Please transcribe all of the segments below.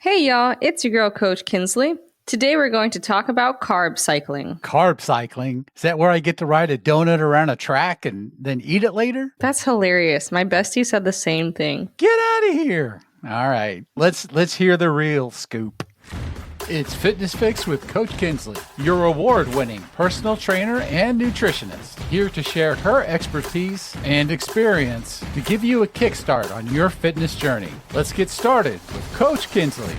Hey y'all, it's your girl Coach Kinsley. Today we're going to talk about carb cycling. Carb cycling? Is that where I get to ride a donut around a track and then eat it later? That's hilarious. My bestie said the same thing. Get out of here. All right. Let's hear the real scoop. It's Fitness Fix with Coach Kinsley, your award-winning personal trainer and nutritionist, here to share her expertise and experience to give you a kickstart on your fitness journey. Let's get started with Coach Kinsley.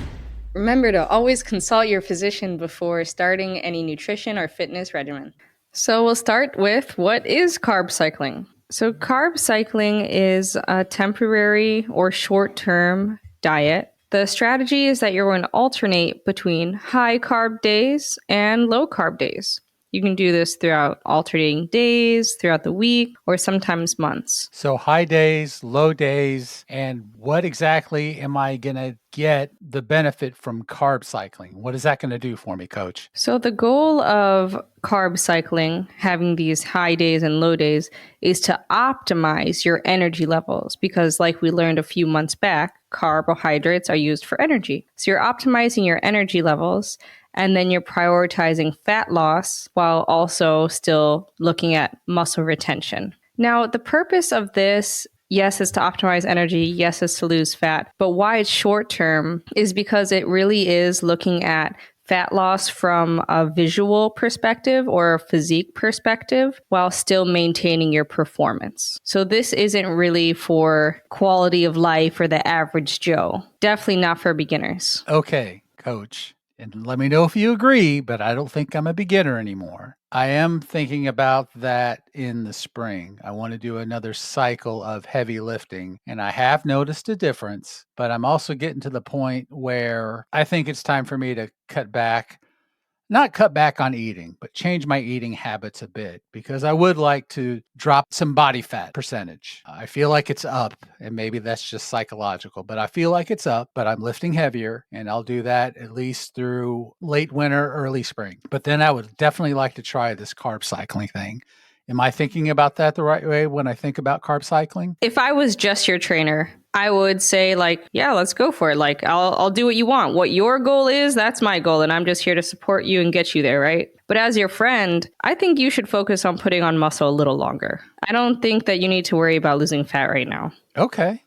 Remember to always consult your physician before starting any nutrition or fitness regimen. So we'll start with what is carb cycling? So carb cycling is a temporary or short-term diet. The strategy is that you're going to alternate between high carb days and low carb days. You can do this throughout alternating days, throughout the week, or sometimes months. So high days, low days, and what exactly am I going to get the benefit from carb cycling? What is that going to do for me, Coach? So the goal of carb cycling, having these high days and low days, is to optimize your energy levels because like we learned a few months back, carbohydrates are used for energy. So you're optimizing your energy levels and then you're prioritizing fat loss while also still looking at muscle retention. Now, the purpose of this, yes, is to optimize energy. Yes, is to lose fat. But why it's short term is because it really is looking at fat loss from a visual perspective or a physique perspective while still maintaining your performance. So this isn't really for quality of life or the average Joe. Definitely not for beginners. Okay, Coach. And let me know if you agree, but I don't think I'm a beginner anymore. I am thinking about that in the spring. I want to do another cycle of heavy lifting, and I have noticed a difference, but I'm also getting to the point where I think it's time for me to not cut back on eating, but change my eating habits a bit because I would like to drop some body fat percentage. I feel like it's up, and maybe that's just psychological, but I feel like it's up, but I'm lifting heavier, and I'll do that at least through late winter, early spring. But then I would definitely like to try this carb cycling thing. Am I thinking about that the right way when I think about carb cycling? If I was just your trainer, I would say yeah, let's go for it. I'll do what you want. What your goal is, that's my goal. And I'm just here to support you and get you there, right? But as your friend, I think you should focus on putting on muscle a little longer. I don't think that you need to worry about losing fat right now. Okay.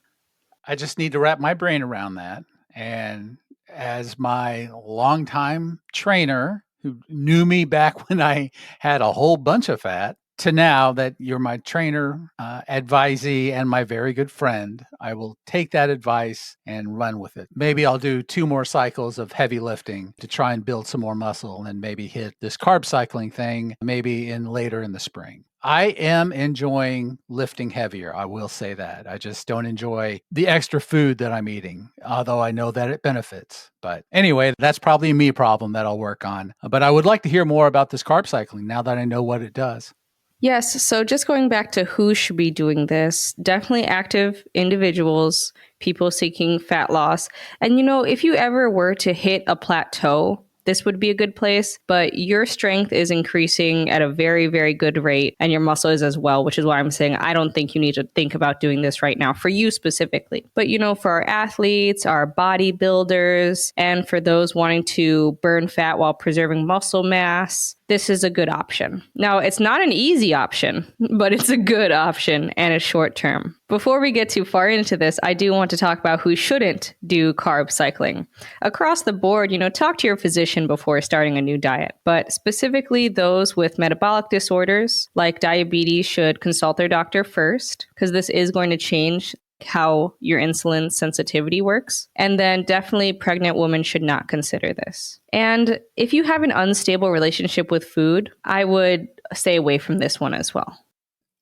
I just need to wrap my brain around that. And as my longtime trainer who knew me back when I had a whole bunch of fat, to now that you're my trainer, advisee, and my very good friend, I will take that advice and run with it. Maybe I'll do 2 more cycles of heavy lifting to try and build some more muscle and maybe hit this carb cycling thing maybe later in the spring. I am enjoying lifting heavier. I will say that. I just don't enjoy the extra food that I'm eating, although I know that it benefits. But anyway, that's probably a me problem that I'll work on. But I would like to hear more about this carb cycling now that I know what it does. Yes, so just going back to who should be doing this, definitely active individuals, people seeking fat loss. And if you ever were to hit a plateau, this would be a good place, but your strength is increasing at a very, very good rate, and your muscle is as well, which is why I'm saying I don't think you need to think about doing this right now for you specifically. But, for our athletes, our bodybuilders, and for those wanting to burn fat while preserving muscle mass, this is a good option. Now, it's not an easy option, but it's a good option and it's short term. Before we get too far into this, I do want to talk about who shouldn't do carb cycling. Across the board, talk to your physician before starting a new diet, but specifically those with metabolic disorders like diabetes should consult their doctor first because this is going to change how your insulin sensitivity works. And then definitely pregnant women should not consider this. And if you have an unstable relationship with food, I would stay away from this one as well.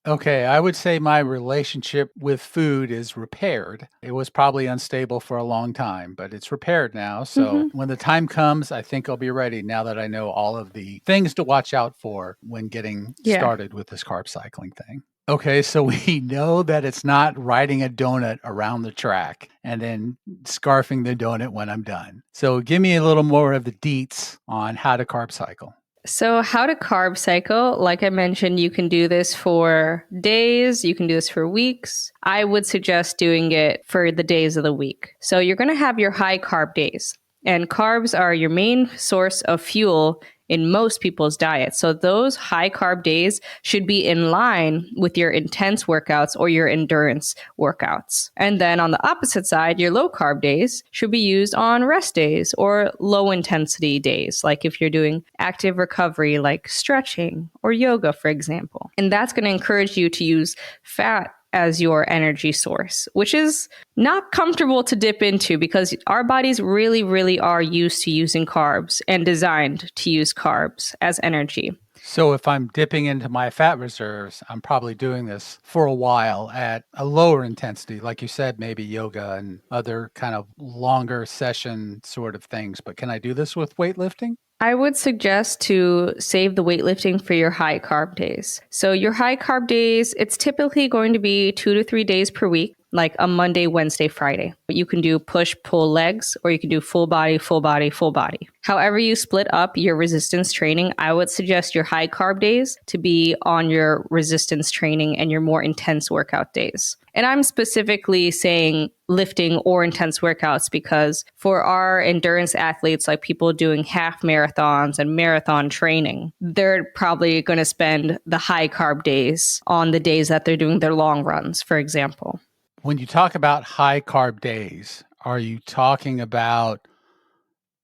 Okay, I would say my relationship with food is repaired. It was probably unstable for a long time, but it's repaired now. So when the time comes, I think I'll be ready now that I know all of the things to watch out for when getting started with this carb cycling thing. Okay, so we know that it's not riding a donut around the track and then scarfing the donut when I'm done. So give me a little more of the deets on how to carb cycle. So how to carb cycle, like I mentioned, you can do this for days, you can do this for weeks. I would suggest doing it for the days of the week. So you're going to have your high carb days. And carbs are your main source of fuel in most people's diets. So those high carb days should be in line with your intense workouts or your endurance workouts. And then on the opposite side, your low carb days should be used on rest days or low intensity days, like if you're doing active recovery, like stretching or yoga, for example. And that's going to encourage you to use fat as your energy source, which is not comfortable to dip into because our bodies really, really are used to using carbs and designed to use carbs as energy. So if I'm dipping into my fat reserves, I'm probably doing this for a while at a lower intensity, like you said, maybe yoga and other kind of longer session sort of things. But can I do this with weightlifting? I would suggest to save the weightlifting for your high carb days. So your high carb days, it's typically going to be 2 to 3 days per week, like a Monday, Wednesday, Friday. You can do push, pull legs, or you can do full body, full body, full body. However you split up your resistance training, I would suggest your high carb days to be on your resistance training and your more intense workout days. And I'm specifically saying lifting or intense workouts because for our endurance athletes, like people doing half marathons and marathon training, they're probably going to spend the high carb days on the days that they're doing their long runs, for example. When you talk about high carb days, are you talking about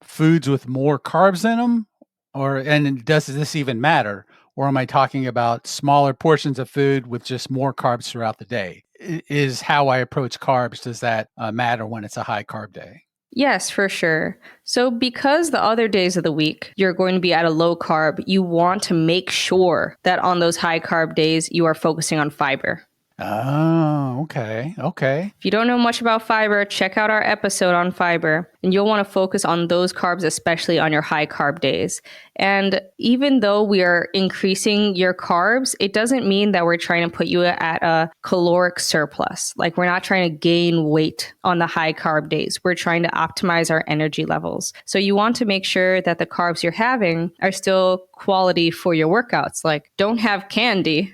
foods with more carbs in them? And does this even matter? Or am I talking about smaller portions of food with just more carbs throughout the day? Is how I approach carbs, does that matter when it's a high carb day? Yes, for sure. So, because the other days of the week you're going to be at a low carb, you want to make sure that on those high carb days you are focusing on fiber. Oh, okay. Okay. If you don't know much about fiber, check out our episode on fiber, and you'll want to focus on those carbs, especially on your high carb days. And even though we are increasing your carbs, it doesn't mean that we're trying to put you at a caloric surplus. Like we're not trying to gain weight on the high carb days. We're trying to optimize our energy levels. So you want to make sure that the carbs you're having are still quality for your workouts. Like don't have candy,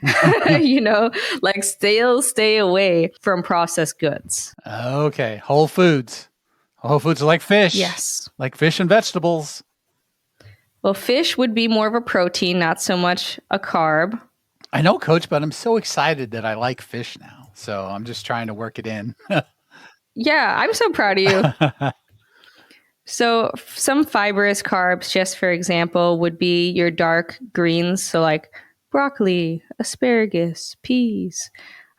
like stay away from processed goods. Okay. Whole foods. Whole foods are like fish. Yes. Like fish and vegetables. Well, fish would be more of a protein, not so much a carb. I know, Coach, but I'm so excited that I like fish now. So I'm just trying to work it in. Yeah, I'm so proud of you. So some fibrous carbs, just for example, would be your dark greens. So like broccoli, asparagus, peas.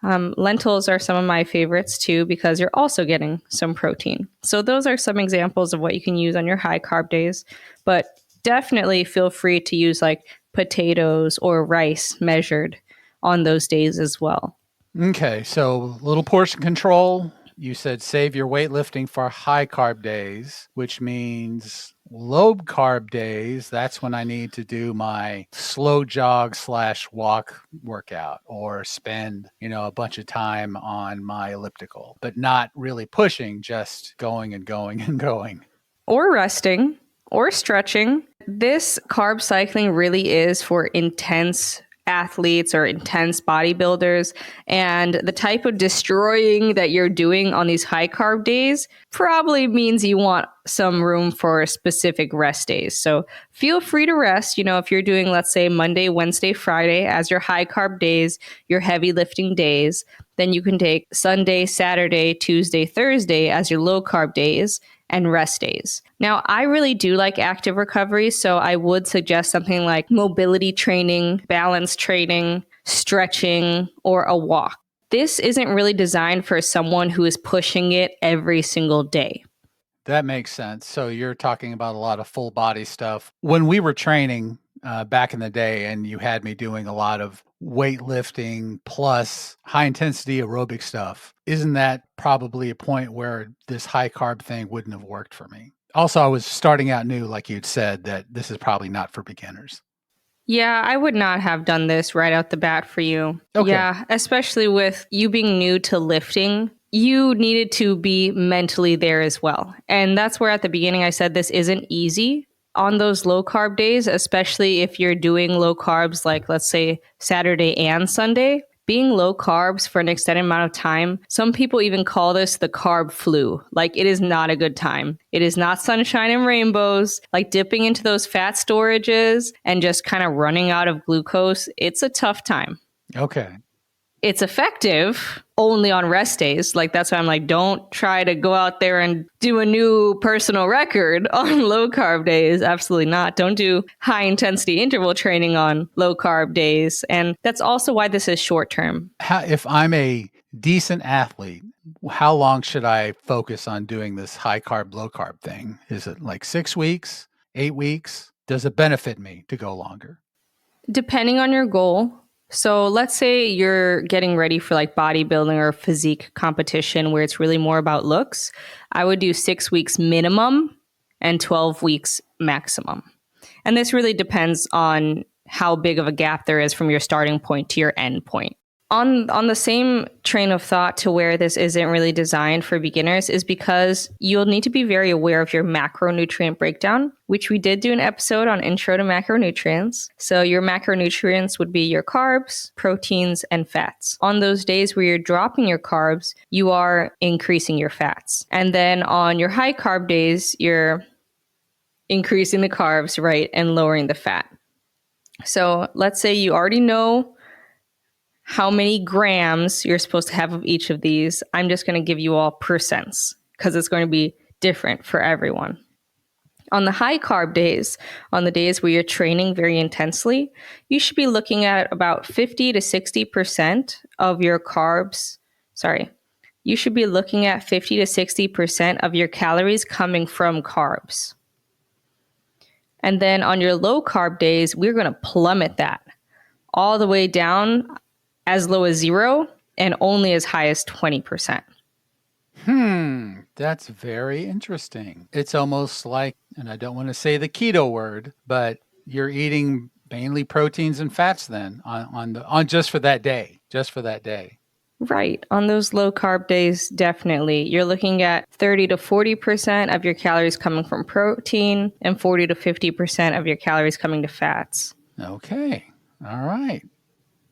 Lentils are some of my favorites too, because you're also getting some protein. So those are some examples of what you can use on your high carb days. But definitely feel free to use like potatoes or rice measured on those days as well. Okay. So little portion control. You said save your weightlifting for high carb days, which means low carb days. That's when I need to do my slow jog / walk workout or spend, a bunch of time on my elliptical, but not really pushing, just going and going and going. Or resting or stretching. This carb cycling really is for intense athletes or intense bodybuilders, and the type of destroying that you're doing on these high carb days probably means you want some room for specific rest days. So feel free to rest. If you're doing, let's say, Monday, Wednesday, Friday as your high carb days, your heavy lifting days, then you can take Sunday, Saturday, Tuesday, Thursday as your low carb days and rest days. Now, I really do like active recovery, so I would suggest something like mobility training, balance training, stretching, or a walk. This isn't really designed for someone who is pushing it every single day. That makes sense. So you're talking about a lot of full body stuff. When we were training back in the day, and you had me doing a lot of weightlifting plus high intensity aerobic stuff, isn't that probably a point where this high carb thing wouldn't have worked for me? Also, I was starting out new, like you'd said, that this is probably not for beginners. Yeah, I would not have done this right out the bat for you. Okay. Yeah, especially with you being new to lifting. You needed to be mentally there as well. And that's where at the beginning I said this isn't easy on those low carb days, especially if you're doing low carbs like, let's say, Saturday and Sunday. Being low carbs for an extended amount of time, some people even call this the carb flu. Like, it is not a good time. It is not sunshine and rainbows. Like dipping into those fat storages and just kind of running out of glucose, it's a tough time. Okay. It's effective only on rest days. Like, that's why I'm like, don't try to go out there and do a new personal record on low carb days. Absolutely not. Don't do high intensity interval training on low carb days. And that's also why this is short term. If I'm a decent athlete, how long should I focus on doing this high carb, low carb thing? Is it like 6 weeks, 8 weeks? Does it benefit me to go longer? Depending on your goal. So let's say you're getting ready for like bodybuilding or physique competition where it's really more about looks. I would do 6 weeks minimum and 12 weeks maximum. And this really depends on how big of a gap there is from your starting point to your end point. On the same train of thought to where this isn't really designed for beginners is because you'll need to be very aware of your macronutrient breakdown, which we did do an episode on intro to macronutrients. So your macronutrients would be your carbs, proteins, and fats. On those days where you're dropping your carbs, you are increasing your fats. And then on your high carb days, you're increasing the carbs, right, and lowering the fat. So let's say you already know how many grams you're supposed to have of each of these. I'm just going to give you all percents because it's going to be different for everyone. On the high carb days, on the days where you're training very intensely, you should be looking at about 50 to 60% of your carbs. You should be looking at 50 to 60% of your calories coming from carbs. And then on your low carb days, we're going to plummet that all the way down as low as 0 and only as high as 20%. That's very interesting. It's almost like, and I don't want to say the keto word, but you're eating mainly proteins and fats then on just for that day, Right. On those low carb days, definitely. You're looking at 30 to 40% of your calories coming from protein and 40 to 50% of your calories coming to fats. Okay. All right.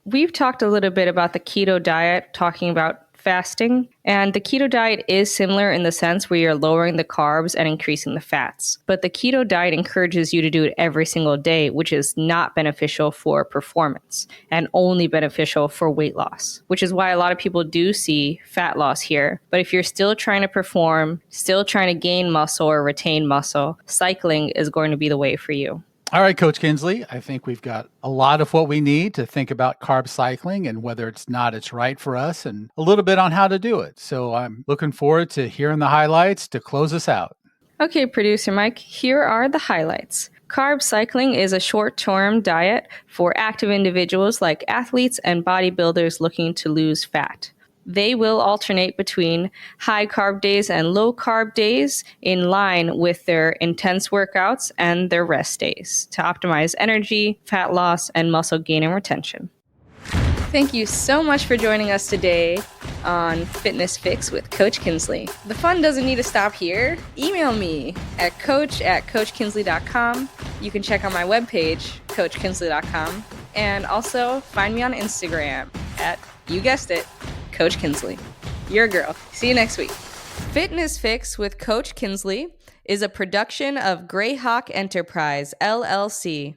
We've talked a little bit about the keto diet, talking about fasting, and the keto diet is similar in the sense where you're lowering the carbs and increasing the fats. But the keto diet encourages you to do it every single day, which is not beneficial for performance and only beneficial for weight loss, which is why a lot of people do see fat loss here. But if you're still trying to perform, still trying to gain muscle or retain muscle, cycling is going to be the way for you. All right, Coach Kinsley, I think we've got a lot of what we need to think about carb cycling and whether it's right for us and a little bit on how to do it. So I'm looking forward to hearing the highlights to close us out. Okay, producer Mike, here are the highlights. Carb cycling is a short-term diet for active individuals like athletes and bodybuilders looking to lose fat. They will alternate between high carb days and low carb days in line with their intense workouts and their rest days to optimize energy, fat loss, and muscle gain and retention. Thank you so much for joining us today on Fitness Fix with Coach Kinsley. The fun doesn't need to stop here. Email me at coach@coachkinsley.com. You can check out my webpage, coachkinsley.com, and also find me on Instagram at, you guessed it, Coach Kinsley. Your girl. See you next week. Fitness Fix with Coach Kinsley is a production of Greyhawk Enterprise, LLC.